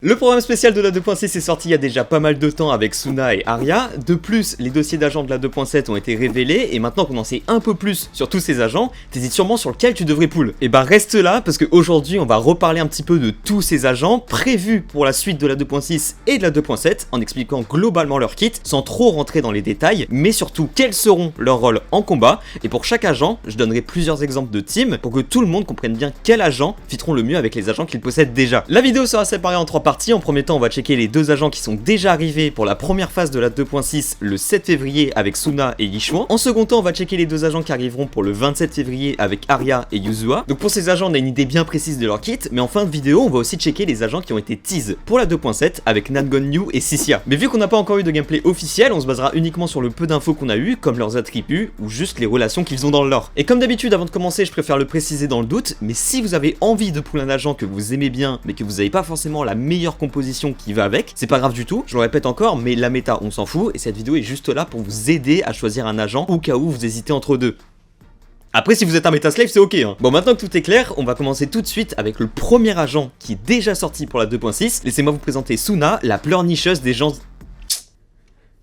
Le programme spécial de la 2.6 est sorti il y a déjà pas mal de temps avec Suna et Arya. De plus, les dossiers d'agents de la 2.7 ont été révélés et maintenant qu'on en sait un peu plus sur tous ces agents, t'hésites sûrement sur lequel tu devrais pull. Et bah reste là parce qu'aujourd'hui on va reparler un petit peu de tous ces agents prévus pour la suite de la 2.6 et de la 2.7 en expliquant globalement leur kit sans trop rentrer dans les détails, mais surtout quels seront leurs rôles en combat. Et pour chaque agent, je donnerai plusieurs exemples de teams pour que tout le monde comprenne bien quels agents fitteront le mieux avec les agents qu'ils possèdent déjà. La vidéo sera séparée en trois parties. En premier temps, on va checker les deux agents qui sont déjà arrivés pour la première phase de la 2.6 le 7 février avec Suna et Yichuan. En second temps, on va checker les deux agents qui arriveront pour le 27 février avec Arya et Yuzua. Donc pour ces agents, on a une idée bien précise de leur kit, mais en fin de vidéo, on va aussi checker les agents qui ont été tease pour la 2.7 avec Nangon Yu et Sissia. Mais vu qu'on n'a pas encore eu de gameplay officiel, on se basera uniquement sur le peu d'infos qu'on a eu, comme leurs attributs ou juste les relations qu'ils ont dans le lore. Et comme d'habitude, avant de commencer, je préfère le préciser dans le doute, mais si vous avez envie de pull un agent que vous aimez bien, mais que vous n'avez pas forcément la meilleure composition qui va avec, c'est pas grave du tout, je le répète encore, mais la méta on s'en fout, et cette vidéo est juste là pour vous aider à choisir un agent au cas où vous hésitez entre deux. Après, si vous êtes un Metaslave, c'est ok hein. Bon, maintenant que tout est clair, on va commencer tout de suite avec le premier agent qui est déjà sorti pour la 2.6. Laissez-moi vous présenter Suna, la pleurnicheuse des gens...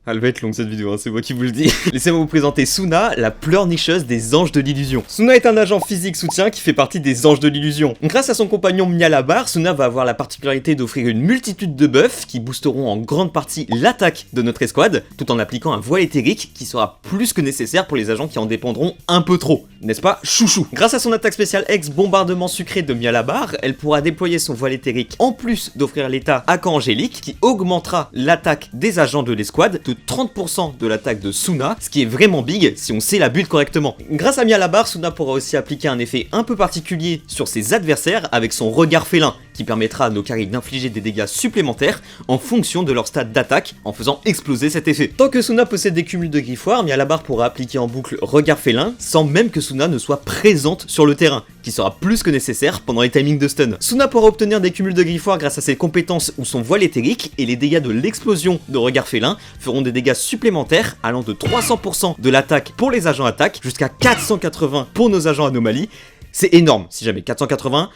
Elle va être longue cette vidéo, hein, c'est moi qui vous le dis. Laissez-moi vous présenter Suna, la pleurnicheuse des anges de l'illusion. Suna est un agent physique soutien qui fait partie des anges de l'illusion. Grâce à son compagnon Mialabar, Suna va avoir la particularité d'offrir une multitude de buffs qui boosteront en grande partie l'attaque de notre escouade, tout en appliquant un voile éthérique qui sera plus que nécessaire pour les agents qui en dépendront un peu trop. N'est-ce pas, chouchou? Grâce à son attaque spéciale ex bombardement sucré de Mialabar, elle pourra déployer son voile éthérique en plus d'offrir l'état à camp angélique qui augmentera l'attaque des agents de l'escouade de 30% de l'attaque de Suna, ce qui est vraiment big si on sait la build correctement. Grâce à Mialabar, Suna pourra aussi appliquer un effet un peu particulier sur ses adversaires avec son regard félin, qui permettra à nos carries d'infliger des dégâts supplémentaires en fonction de leur stade d'attaque, en faisant exploser cet effet. Tant que Suna possède des cumuls de griffoirs, Mialabar pourra appliquer en boucle regard félin, sans même que Suna ne soit présente sur le terrain, qui sera plus que nécessaire pendant les timings de stun. Suna pourra obtenir des cumuls de griffoirs grâce à ses compétences ou son voile éthérique, et les dégâts de l'explosion de regard félin feront des dégâts supplémentaires allant de 300% de l'attaque pour les agents attaque jusqu'à 480 pour nos agents anomalie. C'est énorme, si jamais 480,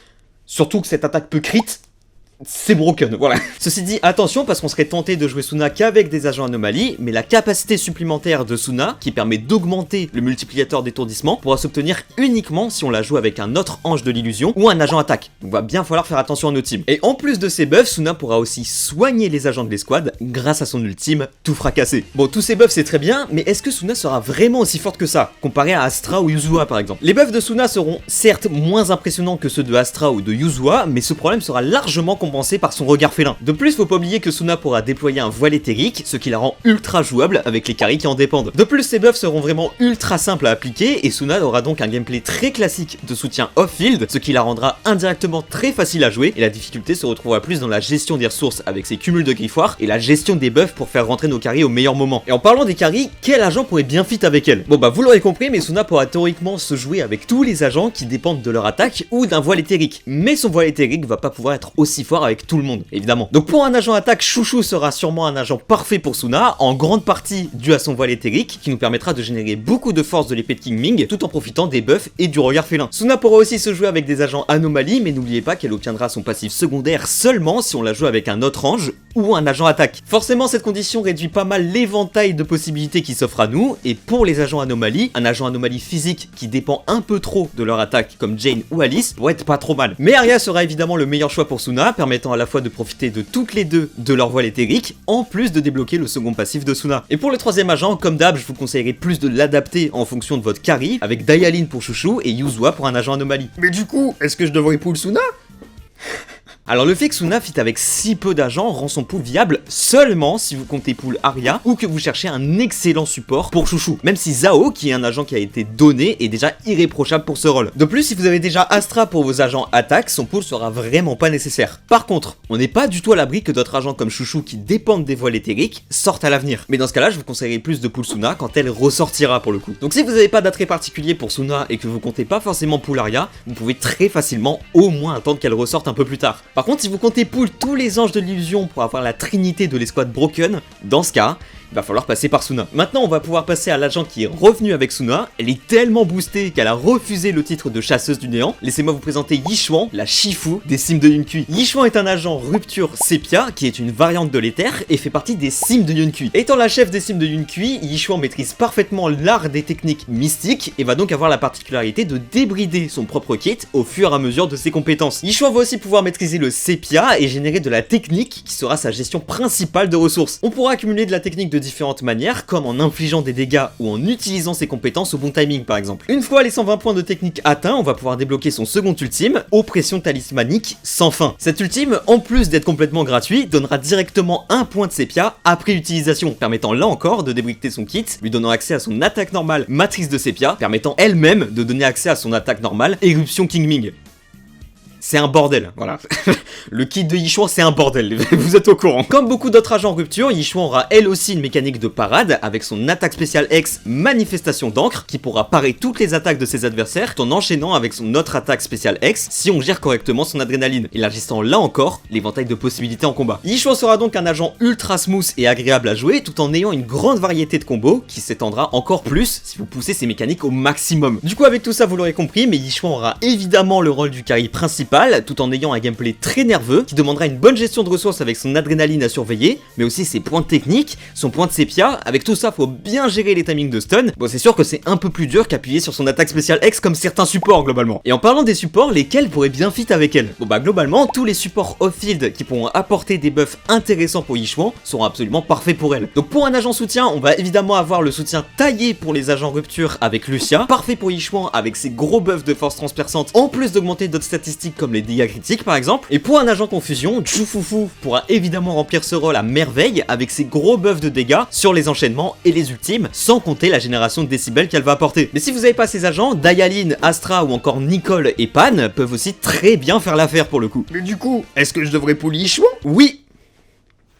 surtout que cette attaque peut crit, c'est broken, voilà. Ceci dit, attention parce qu'on serait tenté de jouer Suna qu'avec des agents anomalies, mais la capacité supplémentaire de Suna, qui permet d'augmenter le multiplicateur d'étourdissement, pourra s'obtenir uniquement si on la joue avec un autre ange de l'illusion ou un agent attaque. Donc va bien falloir faire attention à nos teams. Et en plus de ces buffs, Suna pourra aussi soigner les agents de l'escouade grâce à son ultime tout fracasser. Bon, tous ces buffs c'est très bien, mais est-ce que Suna sera vraiment aussi forte que ça, comparé à Astra ou Yuzua par exemple? Les buffs de Suna seront certes moins impressionnants que ceux de Astra ou de Yuzua, mais ce problème sera largement compensé par son regard félin. De plus, faut pas oublier que Suna pourra déployer un voile éthérique, ce qui la rend ultra jouable avec les carries qui en dépendent. De plus, ces buffs seront vraiment ultra simples à appliquer, et Suna aura donc un gameplay très classique de soutien off-field, ce qui la rendra indirectement très facile à jouer, et la difficulté se retrouvera plus dans la gestion des ressources avec ses cumuls de griffoirs, et la gestion des buffs pour faire rentrer nos carries au meilleur moment. Et en parlant des carries, quel agent pourrait bien fit avec elle? Bon bah vous l'aurez compris, mais Suna pourra théoriquement se jouer avec tous les agents qui dépendent de leur attaque ou d'un voile éthérique, mais son voile éthérique va pas pouvoir être aussi fort avec tout le monde, évidemment. Donc pour un agent attaque, Chouchou sera sûrement un agent parfait pour Suna, en grande partie dû à son voile éthérique, qui nous permettra de générer beaucoup de force de l'épée de King Ming, tout en profitant des buffs et du regard félin. Suna pourra aussi se jouer avec des agents anomalies, mais n'oubliez pas qu'elle obtiendra son passif secondaire seulement si on la joue avec un autre ange ou un agent attaque. Forcément, cette condition réduit pas mal l'éventail de possibilités qui s'offrent à nous, et pour les agents anomalies, un agent anomalie physique qui dépend un peu trop de leur attaque, comme Jane ou Alice, pourrait être pas trop mal. Mais Arya sera évidemment le meilleur choix pour Suna, permettant à la fois de profiter de toutes les deux de leur voile éthérique, en plus de débloquer le second passif de Suna. Et pour le troisième agent, comme d'hab, je vous conseillerais plus de l'adapter en fonction de votre carry, avec Dayalin pour Chouchou et Yuzua pour un agent anomalie. Mais du coup, est-ce que je devrais pull Suna? Alors le fait que Suna fit avec si peu d'agents rend son pool viable seulement si vous comptez pool Arya ou que vous cherchez un excellent support pour Chouchou, même si Zhao, qui est un agent qui a été donné, est déjà irréprochable pour ce rôle. De plus, si vous avez déjà Astra pour vos agents attaque, son pool sera vraiment pas nécessaire. Par contre, on n'est pas du tout à l'abri que d'autres agents comme Chouchou qui dépendent des voiles éthériques sortent à l'avenir. Mais dans ce cas-là, je vous conseillerais plus de pool Suna quand elle ressortira pour le coup. Donc si vous n'avez pas d'attrait particulier pour Suna et que vous comptez pas forcément pool Arya, vous pouvez très facilement au moins attendre qu'elle ressorte un peu plus tard. Par contre, si vous comptez pull tous les anges de l'illusion pour avoir la trinité de l'escouade broken, dans ce cas, il va falloir passer par Suna. Maintenant on va pouvoir passer à l'agent qui est revenu avec Suna, elle est tellement boostée qu'elle a refusé le titre de chasseuse du néant. Laissez-moi vous présenter Yixuan, la Shifu des Sims de Yunkui. Yixuan est un agent rupture sépia qui est une variante de l'éther et fait partie des Sims de Yunkui. Étant la chef des Sims de Yunkui, Yixuan maîtrise parfaitement l'art des techniques mystiques et va donc avoir la particularité de débrider son propre kit au fur et à mesure de ses compétences. Yixuan va aussi pouvoir maîtriser le sépia et générer de la technique qui sera sa gestion principale de ressources. On pourra accumuler de la technique de différentes manières, comme en infligeant des dégâts ou en utilisant ses compétences au bon timing par exemple. Une fois les 120 points de technique atteints, on va pouvoir débloquer son second ultime, Oppression talismanique sans fin. Cet ultime, en plus d'être complètement gratuit, donnera directement un point de sépia après utilisation, permettant là encore de débriqueter son kit, lui donnant accès à son attaque normale Matrice de sépia, permettant elle-même de donner accès à son attaque normale Éruption Kingming. C'est un bordel, voilà. Le kit de Yixuan, c'est un bordel, vous êtes au courant. Comme beaucoup d'autres agents rupture, Yixuan aura elle aussi une mécanique de parade avec son attaque spéciale X Manifestation d'encre qui pourra parer toutes les attaques de ses adversaires en enchaînant avec son autre attaque spéciale X si on gère correctement son adrénaline, élargissant là encore l'éventail de possibilités en combat. Yixuan sera donc un agent ultra smooth et agréable à jouer tout en ayant une grande variété de combos qui s'étendra encore plus si vous poussez ses mécaniques au maximum. Du coup avec tout ça vous l'aurez compris, mais Yixuan aura évidemment le rôle du carry principal tout en ayant un gameplay très nerveux qui demandera une bonne gestion de ressources avec son adrénaline à surveiller, mais aussi ses points de technique, son point de sépia. Avec tout ça, faut bien gérer les timings de stun. Bon, c'est sûr que c'est un peu plus dur qu'appuyer sur son attaque spéciale X comme certains supports globalement. Et en parlant des supports, lesquels pourraient bien fit avec elle? Bon bah globalement, tous les supports off-field qui pourront apporter des buffs intéressants pour Yixuan seront absolument parfaits pour elle. Donc pour un agent soutien, on va évidemment avoir le soutien taillé pour les agents rupture avec Lucia, parfait pour Yixuan avec ses gros buffs de force transperçante, en plus d'augmenter d'autres statistiques comme les dégâts critiques par exemple. Et pour un agent confusion, Jufufu pourra évidemment remplir ce rôle à merveille avec ses gros buffs de dégâts sur les enchaînements et les ultimes, sans compter la génération de décibels qu'elle va apporter. Mais si vous n'avez pas ces agents, Dialine, Astra ou encore Nicole et Pan peuvent aussi très bien faire l'affaire pour le coup. Mais du coup, est-ce que je devrais pull Yixuan? Oui.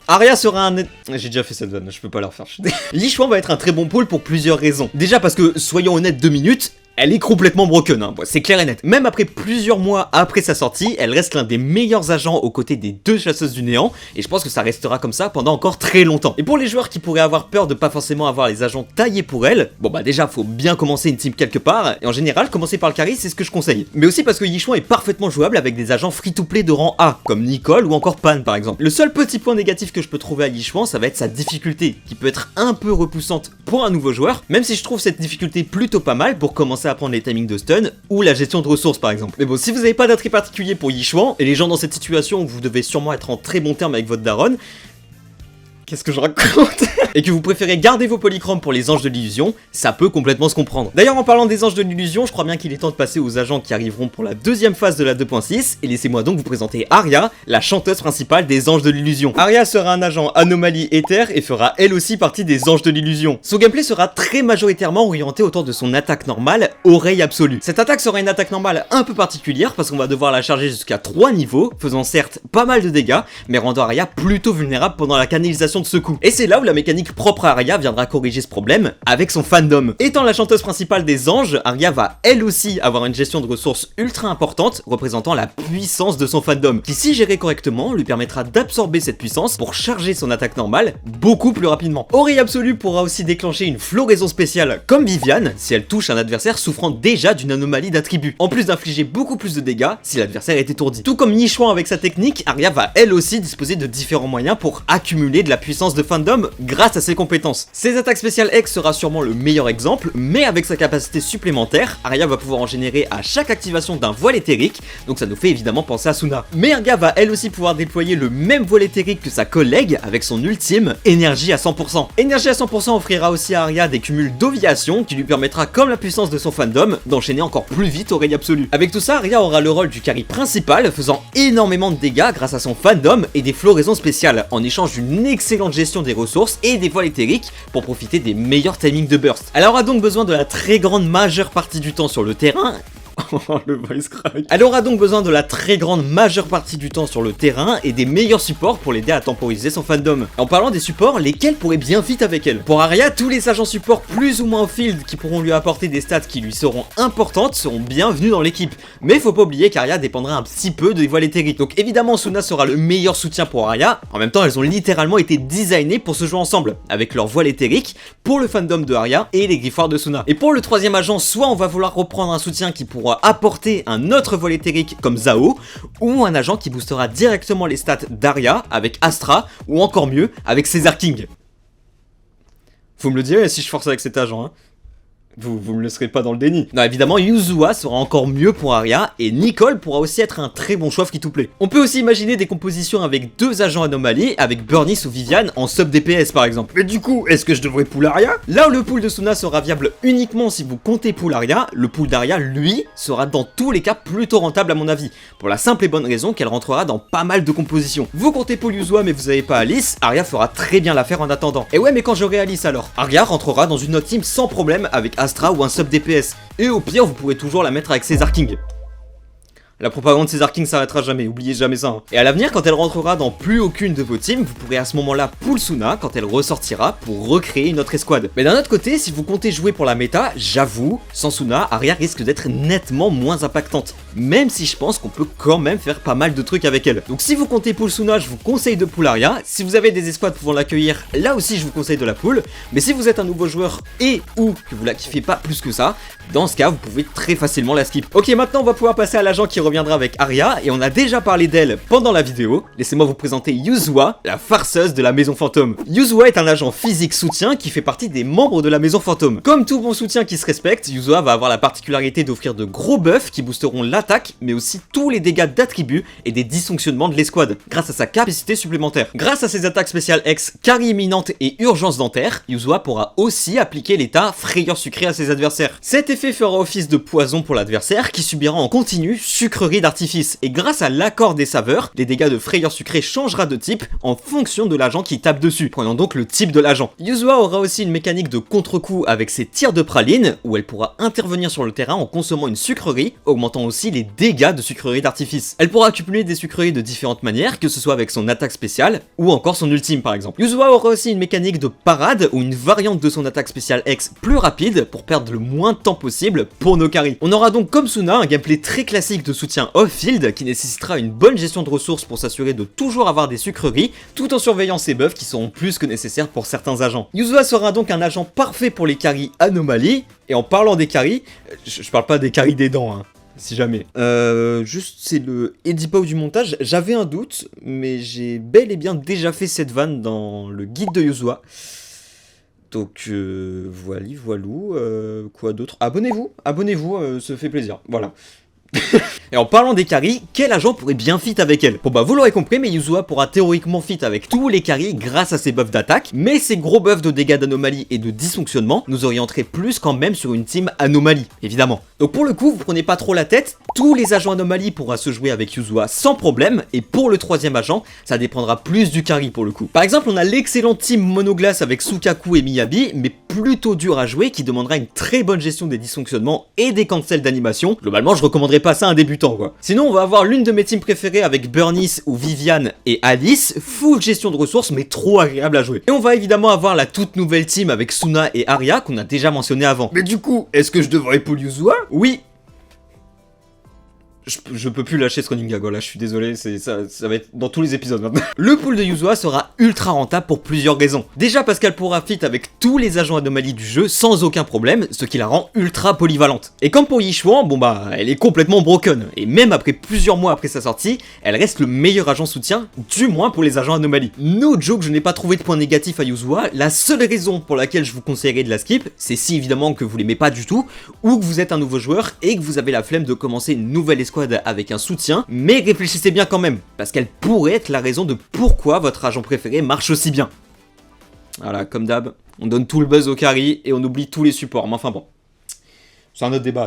Arya sera un... J'ai déjà fait cette vanne, je peux pas la refaire. Yixuan va être un très bon pull pour plusieurs raisons. Déjà parce que, soyons honnêtes 2 minutes, elle est complètement broken, hein. C'est clair et net. Même après plusieurs mois après sa sortie, elle reste l'un des meilleurs agents aux côtés des 2 chasseuses du néant, et je pense que ça restera comme ça pendant encore très longtemps. Et pour les joueurs qui pourraient avoir peur de pas forcément avoir les agents taillés pour elle, bon bah déjà faut bien commencer une team quelque part, et en général commencer par le carry c'est ce que je conseille. Mais aussi parce que Yixuan est parfaitement jouable avec des agents free-to-play de rang A, comme Nicole ou encore Pan par exemple. Le seul petit point négatif que je peux trouver à Yixuan, ça va être sa difficulté, qui peut être un peu repoussante pour un nouveau joueur, même si je trouve cette difficulté plutôt pas mal pour commencer à prendre les timings de stun ou la gestion de ressources par exemple. Mais bon, si vous n'avez pas d'attrait particulier pour Yixuan, et les gens dans cette situation où vous devez sûrement être en très bon terme avec votre daronne, qu'est-ce que je raconte? Et que vous préférez garder vos polychromes pour les anges de l'illusion, ça peut complètement se comprendre. D'ailleurs en parlant des anges de l'illusion, je crois bien qu'il est temps de passer aux agents qui arriveront pour la deuxième phase de la 2.6, et laissez-moi donc vous présenter Arya, la chanteuse principale des anges de l'illusion. Arya sera un agent anomalie éther et fera elle aussi partie des anges de l'illusion. Son gameplay sera très majoritairement orienté autour de son attaque normale, oreille absolue. Cette attaque sera une attaque normale un peu particulière parce qu'on va devoir la charger jusqu'à 3 niveaux, faisant certes pas mal de dégâts, mais rendant Arya plutôt vulnérable pendant la canalisation de ce coup. Et c'est là où la mécanique propre à Arya viendra corriger ce problème avec son fandom. Étant la chanteuse principale des anges, Arya va elle aussi avoir une gestion de ressources ultra importante, représentant la puissance de son fandom, qui si gérée correctement lui permettra d'absorber cette puissance pour charger son attaque normale beaucoup plus rapidement. Oreille absolue pourra aussi déclencher une floraison spéciale comme Viviane si elle touche un adversaire souffrant déjà d'une anomalie d'attribut, en plus d'infliger beaucoup plus de dégâts si l'adversaire est étourdi. Tout comme Yixuan avec sa technique, Arya va elle aussi disposer de différents moyens pour accumuler de la puissance de fandom grâce à ses compétences. Ses attaques spéciales X sera sûrement le meilleur exemple, mais avec sa capacité supplémentaire, Arya va pouvoir en générer à chaque activation d'un voile éthérique, donc ça nous fait évidemment penser à Suna. Mais Arya va elle aussi pouvoir déployer le même voile éthérique que sa collègue avec son ultime énergie à 100%. Énergie à 100% offrira aussi à Arya des cumuls d'ovulation qui lui permettra, comme la puissance de son fandom, d'enchaîner encore plus vite oreille absolue. Avec tout ça, Arya aura le rôle du carry principal, faisant énormément de dégâts grâce à son fandom et des floraisons spéciales, en échange d'une excellente gestion des ressources et des voiles éthériques pour profiter des meilleurs timings de burst. Elle aura donc besoin de la très grande majeure partie du temps sur le terrain, Le voice crack. Elle aura donc besoin de la très grande majeure partie du temps sur le terrain et des meilleurs supports pour l'aider à temporiser son fandom. En parlant des supports, lesquels pourraient bien fit avec elle. Pour Arya, tous les agents supports plus ou moins au field qui pourront lui apporter des stats qui lui seront importantes seront bienvenus dans l'équipe. Mais faut pas oublier qu'Arya dépendra un petit peu des voiles éthériques. Donc évidemment Suna sera le meilleur soutien pour Arya. En même temps, elles ont littéralement été designées pour se jouer ensemble, avec leur voile éthérique pour le fandom de Arya et les griffoirs de Suna. Et pour le troisième agent, soit on va vouloir reprendre un soutien qui pourra apporter un autre voile éthérique comme Zhao, ou un agent qui boostera directement les stats d'Arya avec Astra, ou encore mieux avec César King. Vous me le direz si je force avec cet agent, hein. Vous me laisserez pas dans le déni. Non, évidemment, Yuzua sera encore mieux pour Arya, et Nicole pourra aussi être un très bon choix qui tout plaît. On peut aussi imaginer des compositions avec deux agents anomalies, avec Burnice ou Viviane en sub DPS par exemple. Mais du coup, est-ce que je devrais pull Arya? Là où le pool de Suna sera viable uniquement si vous comptez pull Arya, le pool d'Arya, lui, sera dans tous les cas plutôt rentable à mon avis. Pour la simple et bonne raison qu'elle rentrera dans pas mal de compositions. Vous comptez pull Yuzua mais vous avez pas Alice, Arya fera très bien l'affaire en attendant. Et ouais, mais quand j'aurai Alice alors, Arya rentrera dans une autre team sans problème avec Astra ou un sub DPS. Et au pire, vous pourrez toujours la mettre avec César King. La propagande de César King s'arrêtera jamais, oubliez jamais ça. Hein. Et à l'avenir, quand elle rentrera dans plus aucune de vos teams, vous pourrez à ce moment-là pull Suna quand elle ressortira pour recréer une autre escouade. Mais d'un autre côté, si vous comptez jouer pour la méta, j'avoue, sans Suna, Arya risque d'être nettement moins impactante. Même si je pense qu'on peut quand même faire pas mal de trucs avec elle. Donc si vous comptez pull Suna, je vous conseille de pull Arya. Si vous avez des escouades pouvant l'accueillir, là aussi je vous conseille de la pull. Mais si vous êtes un nouveau joueur et ou que vous la kiffez pas plus que ça, dans ce cas, vous pouvez très facilement la skip. Ok, maintenant on va pouvoir passer à l'agent qui reviendra avec Arya, et on a déjà parlé d'elle pendant la vidéo. Laissez-moi vous présenter Yuzua, la farceuse de la Maison Fantôme. Yuzua est un agent physique soutien qui fait partie des membres de la Maison Fantôme. Comme tout bon soutien qui se respecte, Yuzua va avoir la particularité d'offrir de gros buffs qui boosteront l'attaque, mais aussi tous les dégâts d'attributs et des dysfonctionnements de l'escouade, grâce à sa capacité supplémentaire. Grâce à ses attaques spéciales X, Carry imminente et urgence dentaire, Yuzua pourra aussi appliquer l'état frayeur sucrée à ses adversaires. Cet effet fera office de poison pour l'adversaire qui subira en continu sucrerie d'artifice, et grâce à l'accord des saveurs, les dégâts de frayeur sucrée changera de type en fonction de l'agent qui tape dessus, prenant donc le type de l'agent. Yuzua aura aussi une mécanique de contre-coup avec ses tirs de praline, où elle pourra intervenir sur le terrain en consommant une sucrerie, augmentant aussi les dégâts de sucrerie d'artifice. Elle pourra accumuler des sucreries de différentes manières, que ce soit avec son attaque spéciale, ou encore son ultime par exemple. Yuzua aura aussi une mécanique de parade, ou une variante de son attaque spéciale X plus rapide, pour perdre le moins de temps possible pour nos carries. On aura donc comme Suna un gameplay très classique de soutien off-field, qui nécessitera une bonne gestion de ressources pour s'assurer de toujours avoir des sucreries, tout en surveillant ses buffs qui seront plus que nécessaires pour certains agents. Yuzua sera donc un agent parfait pour les carries anomalies, et en parlant des carries, je parle pas des carries des dents, hein. Si jamais. Juste, c'est le Edipo du montage. J'avais un doute, mais j'ai bel et bien déjà fait cette vanne dans le guide de Yuzua. Donc, voilou. Quoi d'autre? Abonnez-vous, ça fait plaisir. Voilà. Et en parlant des carries, quel agent pourrait bien fit avec elle? Bon bah vous l'aurez compris, mais Yuzua pourra théoriquement fit avec tous les carries grâce à ses buffs d'attaque, mais ses gros buffs de dégâts d'anomalie et de dysfonctionnement nous orienteraient plus quand même sur une team anomalie, évidemment. Donc pour le coup, vous prenez pas trop la tête, tous les agents anomalies pourra se jouer avec Yuzua sans problème, et pour le troisième agent, ça dépendra plus du carry pour le coup. Par exemple, on a l'excellente team monoglace avec Sukaku et Miyabi, mais plutôt dur à jouer, qui demandera une très bonne gestion des dysfonctionnements et des cancels d'animation. Globalement, je recommanderais pas ça à un débutant quoi. Sinon, on va avoir l'une de mes teams préférées avec Burnice ou Viviane et Alice, full gestion de ressources mais trop agréable à jouer. Et on va évidemment avoir la toute nouvelle team avec Suna et Arya qu'on a déjà mentionné avant. Mais du coup, est-ce que je devrais pull Yuzua? Oui. Je peux plus lâcher ce running gag, là, je suis désolé, ça va être dans tous les épisodes maintenant. Le pool de Yuzua sera ultra rentable pour plusieurs raisons. Déjà parce qu'elle pourra fit avec tous les agents anomalies du jeu sans aucun problème, ce qui la rend ultra polyvalente. Et comme pour Yichuan, bon bah, elle est complètement broken, et même après plusieurs mois après sa sortie, elle reste le meilleur agent soutien, du moins pour les agents anomalies. No joke, je n'ai pas trouvé de point négatif à Yuzua, la seule raison pour laquelle je vous conseillerais de la skip, c'est si évidemment que vous l'aimez pas du tout, ou que vous êtes un nouveau joueur et que vous avez la flemme de commencer une nouvelle escouade avec un soutien, mais réfléchissez bien quand même, parce qu'elle pourrait être la raison de pourquoi votre agent préféré marche aussi bien. Voilà, comme d'hab, on donne tout le buzz au carry et on oublie tous les supports, mais enfin bon. C'est un autre débat,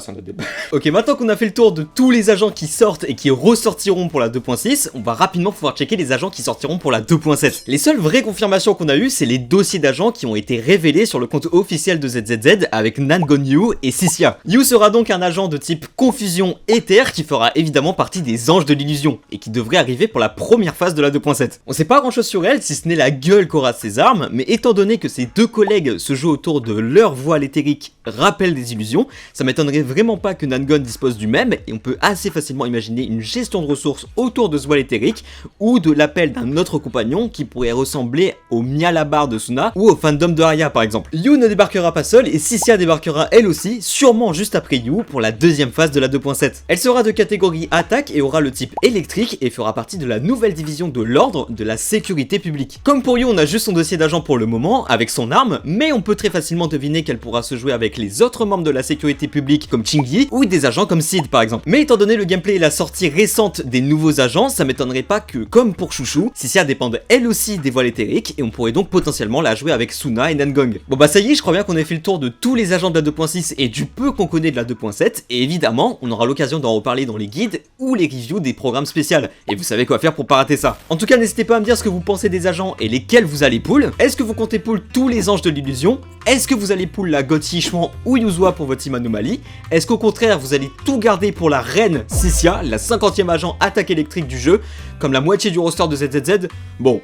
Ok, maintenant qu'on a fait le tour de tous les agents qui sortent et qui ressortiront pour la 2.6, on va rapidement pouvoir checker les agents qui sortiront pour la 2.7. Les seules vraies confirmations qu'on a eues, c'est les dossiers d'agents qui ont été révélés sur le compte officiel de ZZZ avec Nangon Yu et Sissia. Yu sera donc un agent de type confusion éther qui fera évidemment partie des anges de l'illusion et qui devrait arriver pour la première phase de la 2.7. On sait pas grand chose sur elle si ce n'est la gueule qu'aura ses armes, mais étant donné que ses deux collègues se jouent autour de leur voile éthérique rappel des illusions, ça m'étonnerait vraiment pas que Nangon dispose du même, et on peut assez facilement imaginer une gestion de ressources autour de ce voile éthérique, ou de l'appel d'un autre compagnon qui pourrait ressembler au Mialabar de Suna, ou au fandom de Arya par exemple. Yu ne débarquera pas seule, et Sissia débarquera elle aussi, sûrement juste après Yu, pour la deuxième phase de la 2.7. Elle sera de catégorie attaque et aura le type électrique, et fera partie de la nouvelle division de l'ordre de la sécurité publique. Comme pour Yu, on a juste son dossier d'agent pour le moment, avec son arme, mais on peut très facilement deviner qu'elle pourra se jouer avec les autres membres de la sécurité publique comme Chingy ou des agents comme Sid par exemple. Mais étant donné le gameplay et la sortie récente des nouveaux agents, ça m'étonnerait pas que, comme pour Chouchou, Sissia dépende elle aussi des voiles éthériques et on pourrait donc potentiellement la jouer avec Suna et Nangong. Bon bah ça y est, je crois bien qu'on a fait le tour de tous les agents de la 2.6 et du peu qu'on connaît de la 2.7, et évidemment on aura l'occasion d'en reparler dans les guides ou les reviews des programmes spéciaux, et vous savez quoi faire pour pas rater ça. En tout cas, n'hésitez pas à me dire ce que vous pensez des agents et lesquels vous allez pull. Est-ce que vous comptez pull tous les anges de l'illusion? Est-ce que vous allez pull la God Shishman ou Yuzua pour votre team anomalie? Est-ce qu'au contraire vous allez tout garder pour la reine Sissia, la 50e agent attaque électrique du jeu, comme la moitié du roster de ZZZ? Bon,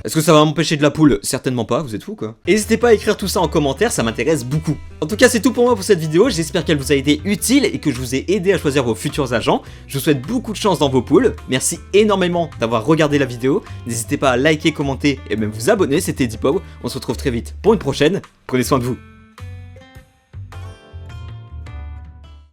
est-ce que ça va m'empêcher de la pull? Certainement pas, vous êtes fous quoi. N'hésitez pas à écrire tout ça en commentaire, ça m'intéresse beaucoup. En tout cas, c'est tout pour moi pour cette vidéo, j'espère qu'elle vous a été utile et que je vous ai aidé à choisir vos futurs agents. Je vous souhaite beaucoup de chance dans vos pulls, merci énormément d'avoir regardé la vidéo, n'hésitez pas à liker, commenter et même vous abonner, c'était Deepow, on se retrouve très vite pour une prochaine, prenez soin de vous.